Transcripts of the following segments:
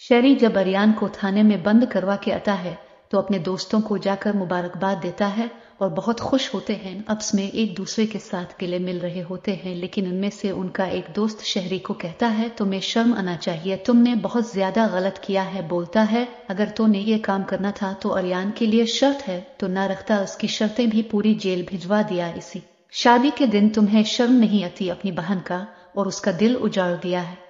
शहरी जब अरियान को थाने में बंद करवा के आता है तो अपने दोस्तों को जाकर मुबारकबाद देता है और बहुत खुश होते हैं। आपस में एक दूसरे के साथ गिले मिल रहे होते हैं, लेकिन उनमें से उनका एक दोस्त शहरी को कहता है, तुम्हें शर्म आना चाहिए, तुमने बहुत ज्यादा गलत किया है। बोलता है, अगर तूने ये काम करना था तो अरियान के लिए शर्त है तो ना रखता, उसकी शर्तें भी पूरी जेल भिजवा दिया। इसी शादी के दिन तुम्हें शर्म नहीं आती अपनी बहन का और उसका दिल उजाड़ दिया है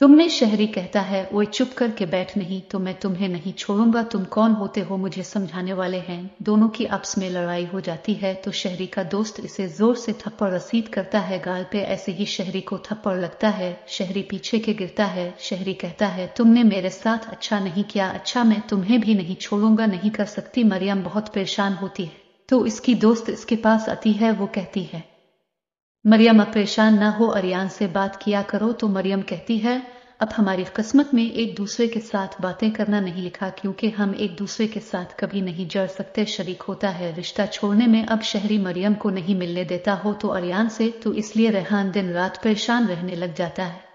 तुमने। शहरी कहता है, वो चुप करके बैठ, नहीं तो मैं तुम्हें नहीं छोड़ूंगा, तुम कौन होते हो मुझे समझाने वाले हैं। दोनों की आपस में लड़ाई हो जाती है तो शहरी का दोस्त इसे जोर से थप्पड़ रसीद करता है गाल पे। ऐसे ही शहरी को थप्पड़ लगता है, शहरी पीछे के गिरता है। शहरी कहता है, तुमने मेरे साथ अच्छा नहीं किया, अच्छा मैं तुम्हें भी नहीं छोड़ूंगा, नहीं कर सकती। मरियम बहुत परेशान होती है तो इसकी दोस्त इसके पास आती है। वो कहती है, मरियम अब परेशान ना हो, अरियान से बात किया करो। तो मरियम कहती है, अब हमारी किस्मत में एक दूसरे के साथ बातें करना नहीं लिखा, क्योंकि हम एक दूसरे के साथ कभी नहीं जड़ सकते। शरीक होता है रिश्ता छोड़ने में। अब शहरी मरियम को नहीं मिलने देता हो तो अरियान से, तो इसलिए रेहान दिन रात परेशान रहने लग जाता है।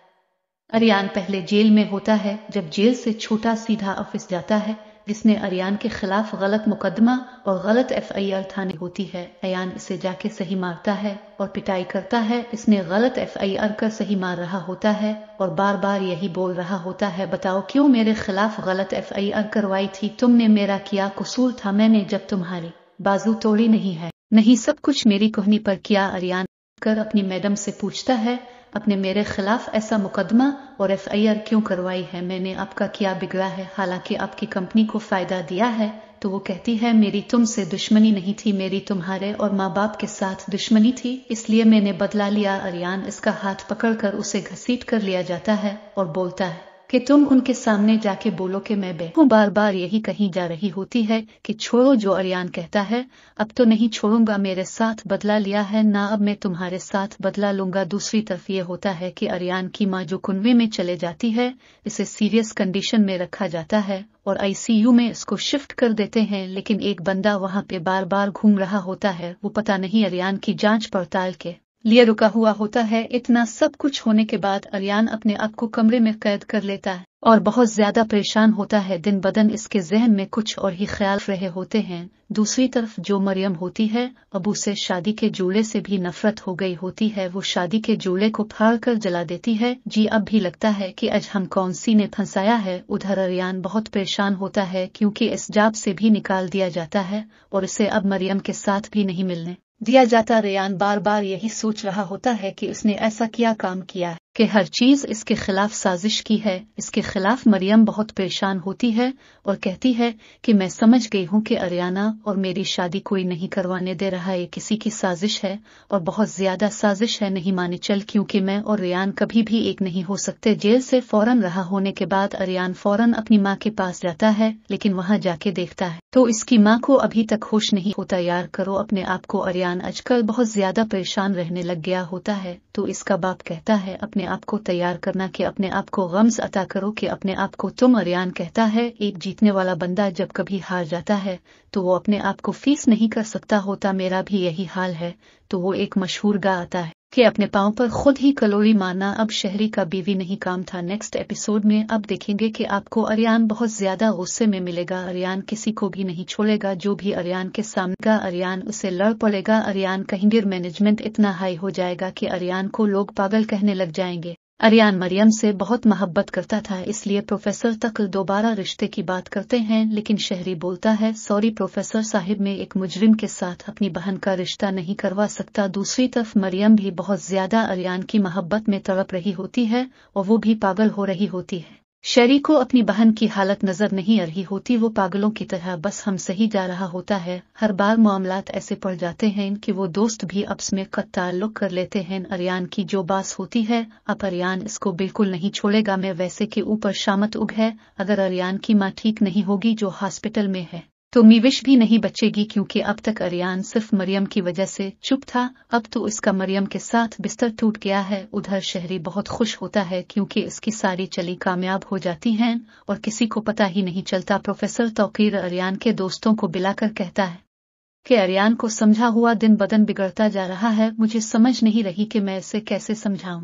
अरियान पहले जेल में होता है, जब जेल से छूटा सीधा ऑफिस जाता है जिसने अरियान के खिलाफ गलत मुकदमा और गलत FIR थाने होती है। अरियान इसे जाके सही मारता है और पिटाई करता है। इसने गलत FIR कर सही मार रहा होता है और बार बार यही बोल रहा होता है, बताओ क्यों मेरे खिलाफ गलत FIR करवाई थी, तुमने मेरा क्या कसूर था, मैंने जब तुम्हारी बाजू तोड़ी नहीं है, नहीं सब कुछ मेरी कहनी पर किया। अरियान कर अपनी मैडम से पूछता है, अपने मेरे खिलाफ ऐसा मुकदमा और FIR क्यों करवाई है, मैंने आपका क्या बिगड़ा है, हालांकि आपकी कंपनी को फायदा दिया है। तो वो कहती है, मेरी तुमसे दुश्मनी नहीं थी, मेरी तुम्हारे और माँ बाप के साथ दुश्मनी थी, इसलिए मैंने बदला लिया। अरियान इसका हाथ पकड़कर उसे घसीट कर लिया जाता है और बोलता है कि तुम उनके सामने जाके बोलो कि मैं बे हूँ। बार बार यही कहीं जा रही होती है कि छोड़ो। जो अरियान कहता है, अब तो नहीं छोड़ूंगा, मेरे साथ बदला लिया है ना, अब मैं तुम्हारे साथ बदला लूंगा। दूसरी तरफ ये होता है कि अरियान की माँ जो कुनवे में चले जाती है, इसे सीरियस कंडीशन में रखा जाता है और ICU में इसको शिफ्ट कर देते हैं, लेकिन एक बंदा वहां पे बार बार घूम रहा होता है। वो पता नहीं अरियान की जांच पड़ताल के लिए रुका हुआ होता है। इतना सब कुछ होने के बाद अरियान अपने आप को कमरे में कैद कर लेता है और बहुत ज्यादा परेशान होता है। दिन बदन इसके जहन में कुछ और ही ख्याल रहे होते हैं। दूसरी तरफ जो मरियम होती है, अब उसे शादी के जोड़े से भी नफरत हो गई होती है। वो शादी के जोड़े को फाड़ कर जला देती है। जी अब भी लगता है कि आज हम कौन सी ने फंसाया है। उधर अरियान बहुत परेशान होता है क्योंकि इस जॉब से भी निकाल दिया जाता है और इसे अब मरियम के साथ भी नहीं मिलने दिया जाता। रेयान बार बार यही सोच रहा होता है कि उसने ऐसा क्या काम किया है कि हर चीज इसके खिलाफ साजिश की है। इसके खिलाफ मरियम बहुत परेशान होती है और कहती है कि मैं समझ गई हूँ कि अरियाना और मेरी शादी कोई नहीं करवाने दे रहा, ये किसी की साजिश है और बहुत ज्यादा साजिश है, नहीं माने चल, क्योंकि मैं और रेयान कभी भी एक नहीं हो सकते। जेल से फौरन रहा होने के बाद अरियान फौरन अपनी माँ के पास जाता है, लेकिन वहाँ जाके देखता है तो इसकी माँ को अभी तक होश नहीं होता। यार करो अपने आप को, अरियान आजकल बहुत ज्यादा परेशान रहने लग गया होता है। तो इसका बाप कहता है, अपने आप को तैयार करना कि अपने आप को गम्स अता करो कि अपने आप को तुम। अरियान कहता है, एक जीतने वाला बंदा जब कभी हार जाता है तो वो अपने आप को फीस नहीं कर सकता होता, मेरा भी यही हाल है। तो वो एक मशहूर गा आता है कि अपने पाँव पर खुद ही कलोरी मारना। अब शहरी का बीवी नहीं काम था। नेक्स्ट एपिसोड में अब देखेंगे कि आपको अरियान बहुत ज्यादा गुस्से में मिलेगा। अरियान किसी को भी नहीं छोड़ेगा, जो भी अरियान के सामने का अरियान उसे लड़ पड़ेगा। अरियान का हिंगर मैनेजमेंट इतना हाई हो जाएगा कि अरियान को लोग पागल कहने लग जाएंगे। अरियान मरियम से बहुत मोहब्बत करता था, इसलिए प्रोफेसर तक दोबारा रिश्ते की बात करते हैं, लेकिन शहरी बोलता है, सॉरी प्रोफेसर साहिब, मैं एक मुजरिम के साथ अपनी बहन का रिश्ता नहीं करवा सकता। दूसरी तरफ मरियम भी बहुत ज्यादा अरियान की मोहब्बत में तड़प रही होती है और वो भी पागल हो रही होती है। शहरी को अपनी बहन की हालत नजर नहीं आ रही होती, वो पागलों की तरह बस हम सही जा रहा होता है। हर बार मामलात ऐसे पड़ जाते हैं कि वो दोस्त भी आपस में कत ताल्लुक कर लेते हैं। अरियान की जो बात होती है, अब अरियान इसको बिल्कुल नहीं छोड़ेगा। मैं वैसे के ऊपर शामत उग है, अगर अरियान की माँ ठीक नहीं होगी जो हॉस्पिटल में है तो मीविश भी नहीं बचेगी, क्योंकि अब तक अरियान सिर्फ मरियम की वजह से चुप था, अब तो इसका मरियम के साथ बिस्तर टूट गया है। उधर शहरी बहुत खुश होता है क्योंकि इसकी सारी चली कामयाब हो जाती हैं और किसी को पता ही नहीं चलता। प्रोफेसर तौकीर अरियान के दोस्तों को बुलाकर कहता है कि अरियान को समझा हुआ दिन बदन बिगड़ता जा रहा है, मुझे समझ नहीं रही कि मैं इसे कैसे समझाऊं।